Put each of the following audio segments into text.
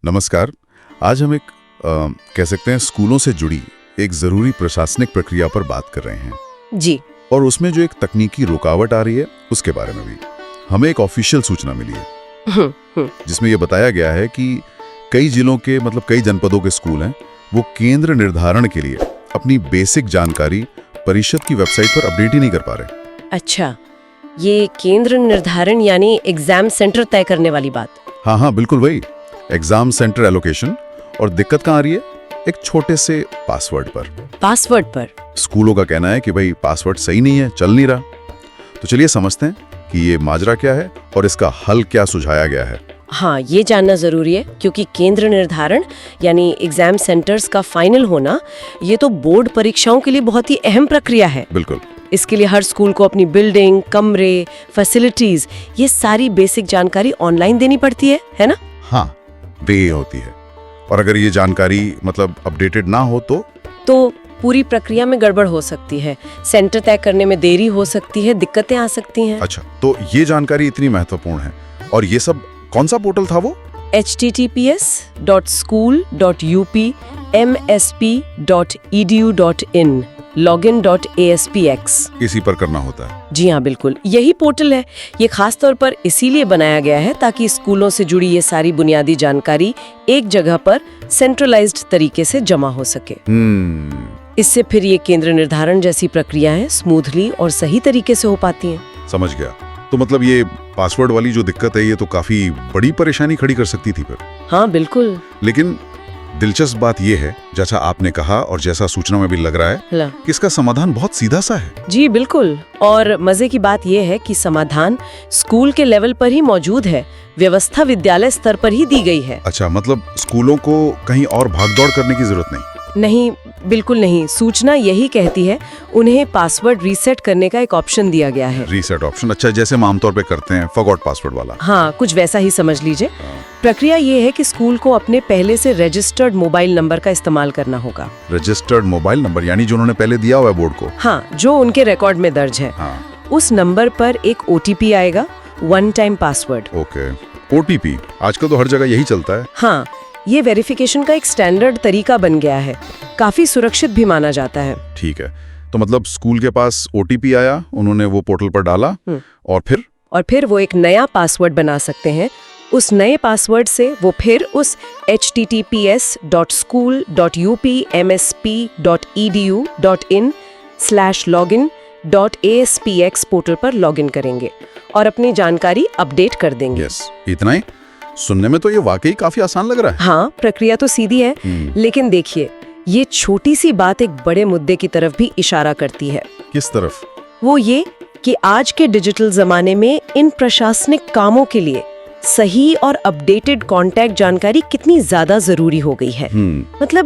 नमस्कार। आज हम कह सकते हैं स्कूलों से जुड़ी एक जरूरी प्रशासनिक प्रक्रिया पर बात कर रहे हैं जी। और उसमें जो एक तकनीकी रुकावट आ रही है उसके बारे में भी हमें एक ऑफिशियल सूचना मिली है जिसमें यह बताया गया है कि कई जिलों के कई जनपदों के स्कूल हैं वो केंद्र निर्धारण के लिए अपनी बेसिक जानकारी परिषद की वेबसाइट पर अपडेट ही नहीं कर पा रहे। अच्छा, ये केंद्र निर्धारण यानी एग्जाम सेंटर तय करने वाली बात। हाँ, बिल्कुल वही, एग्जाम सेंटर एलोकेशन। और दिक्कत कहाँ आ रही है? एक छोटे से पासवर्ड पर। स्कूलों का कहना है कि भाई पासवर्ड सही नहीं है, चल नहीं रहा। तो चलिए समझते हैं कि ये माजरा क्या है और इसका हल क्या सुझाया गया है। हाँ, ये जानना जरूरी है क्योंकि केंद्र निर्धारण यानी एग्जाम सेंटर्स का फाइनल होना ये तो बोर्ड परीक्षाओं के लिए बहुत ही अहम प्रक्रिया है। बिल्कुल। इसके लिए हर स्कूल को अपनी बिल्डिंग, कमरे, फैसिलिटीज, ये सारी बेसिक जानकारी ऑनलाइन देनी पड़ती है ना? हाँ, वे होती है। और अगर ये जानकारी अपडेटेड ना हो तो पूरी प्रक्रिया में गड़बड़ हो सकती है, सेंटर तय करने में देरी हो सकती है, दिक्कतें आ सकती हैं। अच्छा, तो ये जानकारी इतनी महत्वपूर्ण है और ये सब कौन सा पोर्टल था वो? https://school.up.msp.edu.in login.aspx इसी पर करना होता है। जी हाँ, बिल्कुल यही पोर्टल है। ये खास तौर पर इसीलिए बनाया गया है ताकि स्कूलों से जुड़ी ये सारी बुनियादी जानकारी एक जगह पर सेंट्रलाइज्ड तरीके से जमा हो सके। इससे फिर ये केंद्र निर्धारण जैसी प्रक्रियाएं स्मूथली और सही तरीके से हो पाती हैं। समझ गया। तो ये पासवर्ड वाली जो दिक्कत है ये तो काफी बड़ी परेशानी खड़ी कर सकती थी फिर। हाँ, बिल्कुल। लेकिन दिलचस्प बात यह है, जैसा आपने कहा और जैसा सूचना में भी लग रहा है कि इसका समाधान बहुत सीधा सा है। जी बिल्कुल। और मजे की बात यह है कि समाधान स्कूल के लेवल पर ही मौजूद है, व्यवस्था विद्यालय स्तर पर ही दी गई है। अच्छा, स्कूलों को कहीं और भागदौड़ करने की जरूरत नहीं, बिल्कुल नहीं। सूचना यही कहती है उन्हें पासवर्ड रीसेट करने का एक ऑप्शन दिया गया है। Reset option? अच्छा, जैसे हम आमतौर पे करते हैं फॉरगॉट पासवर्ड वाला। हाँ, कुछ वैसा ही समझ लीजिए। प्रक्रिया ये है कि स्कूल को अपने पहले से रजिस्टर्ड मोबाइल नंबर का इस्तेमाल करना होगा। रजिस्टर्ड मोबाइल नंबर यानी जो उन्होंने पहले दिया हुआ है बोर्ड को? हाँ, जो उनके रिकॉर्ड में दर्ज है। उस नंबर पर एक OTP आएगा, one time password. Okay, OTP आजकल तो हर जगह यही चलता है। हाँ, ये वेरिफिकेशन का एक स्टैंडर्ड तरीका बन गया है, काफी सुरक्षित भी माना जाता है। ठीक है, तो स्कूल के पास OTP आया, उन्होंने वो पोर्टल पर डाला और फिर वो एक नया पासवर्ड बना सकते हैं। उस नए पासवर्ड से वो फिर उस https://school.up.msp.edu.in/login.aspx पोर्टल पर लॉगिन करेंगे और अपनी जानकारी अपडेट कर देंगे। यस, इतना ही? सुनने में तो ये वाकई काफी आसान लग रहा है। हाँ, प्रक्रिया तो सीधी है, लेकिन देखिए ये छोटी सी बात एक बड़े मुद्दे की तरफ भी इशारा करती है। किस तरफ? वो ये कि आज के डिजिटल जमाने में इन प्रशासनिक कामों के लिए सही और अपडेटेड कांटेक्ट जानकारी कितनी ज्यादा जरूरी हो गई है।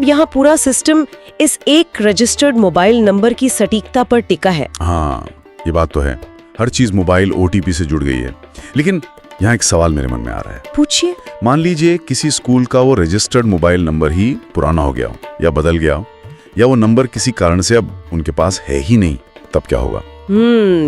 यहाँ पूरा सिस्टम इस एक रजिस्टर्ड मोबाइल नंबर की सटीकता पर टिका है। हाँ, ये बात तो है, हर चीज मोबाइल OTP से जुड़ गई है। लेकिन यहाँ एक सवाल मेरे मन में आ रहा है। पूछिए। मान लीजिए किसी स्कूल का वो रजिस्टर्ड मोबाइल नंबर ही पुराना हो गया हो या बदल गया हो, या वो नंबर किसी कारण से अब उनके पास है ही नहीं, तब क्या होगा?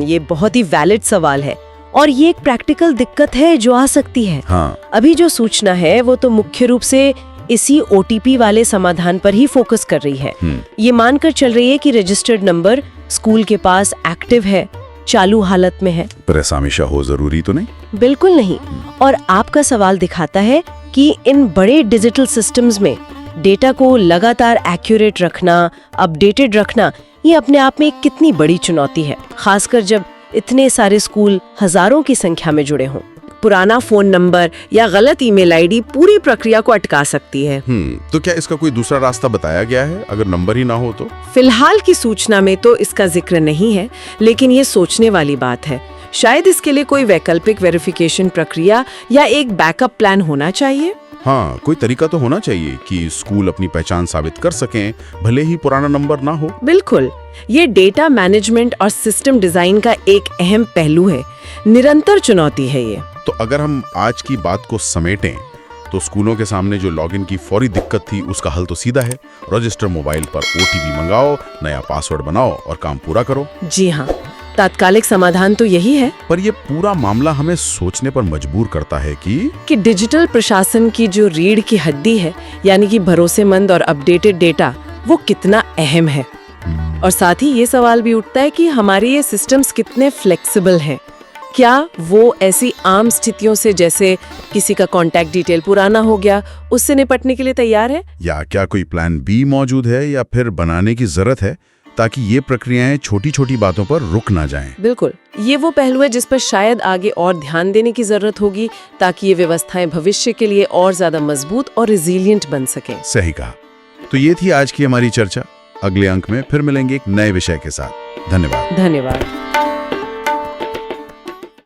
ये बहुत ही वैलिड सवाल है और ये एक प्रैक्टिकल दिक्कत है जो आ सकती है। हाँ। अभी जो सूचना है वो तो मुख्य रूप से इसी OTP वाले समाधान पर ही फोकस कर रही है। ये मानकर चल रही है कि रजिस्टर्ड नंबर स्कूल के पास एक्टिव है, चालू हालत में है। पर ऐसा हमेशा हो जरूरी तो नहीं? बिल्कुल नहीं। और आपका सवाल दिखाता है कि इन बड़े डिजिटल सिस्टम्स में डेटा को लगातार एक्यूरेट रखना, अपडेटेड रखना, ये अपने आप में एक कितनी बड़ी चुनौती है, खासकर जब इतने सारे स्कूल हजारों की संख्या में जुड़े हों। पुराना फोन नंबर या गलत ईमेल आईडी पूरी प्रक्रिया को अटका सकती है। तो क्या इसका कोई दूसरा रास्ता बताया गया है अगर नंबर ही ना हो तो? फिलहाल की सूचना में तो इसका जिक्र नहीं है, लेकिन ये सोचने वाली बात है। शायद इसके लिए कोई वैकल्पिक वेरिफिकेशन प्रक्रिया या एक बैकअप प्लान होना चाहिए। हाँ, कोई तरीका तो होना चाहिए कि स्कूल अपनी पहचान साबित कर सकें, भले ही पुराना नंबर ना हो। बिल्कुल, ये डेटा मैनेजमेंट और सिस्टम डिजाइन का एक अहम पहलू है, निरंतर चुनौती है ये। तो अगर हम आज की बात को समेटें तो स्कूलों के सामने जो लॉगिन की फौरी दिक्कत थी उसका हल तो सीधा है, रजिस्टर मोबाइल पर OTP मंगाओ, नया पासवर्ड बनाओ और काम पूरा करो। जी हाँ, तात्कालिक समाधान तो यही है पर ये पूरा मामला हमें सोचने पर मजबूर करता है कि डिजिटल प्रशासन की जो रीढ़ की हड्डी है, यानी कि भरोसेमंद और अपडेटेड डेटा, वो कितना अहम है। और साथ ही ये सवाल भी उठता है कि हमारे ये सिस्टम्स कितने फ्लेक्सिबल हैं। क्या वो ऐसी आम स्थितियों से, जैसे किसी का कॉन्टैक्ट डिटेल पुराना हो गया, उससे निपटने के लिए तैयार है? या क्या कोई प्लान बी मौजूद है या फिर बनाने की जरूरत है ताकि ये प्रक्रियाएं छोटी छोटी बातों पर रुक ना जाएं। बिल्कुल, ये वो पहलू है जिस पर शायद आगे और ध्यान देने की जरूरत होगी, ताकि ये व्यवस्थाएं भविष्य के लिए और ज्यादा मजबूत और रिजिलियंट बन सकें। सही कहा। तो ये थी आज की हमारी चर्चा। अगले अंक में फिर मिलेंगे एक नए विषय के साथ। धन्यवाद। धन्यवाद।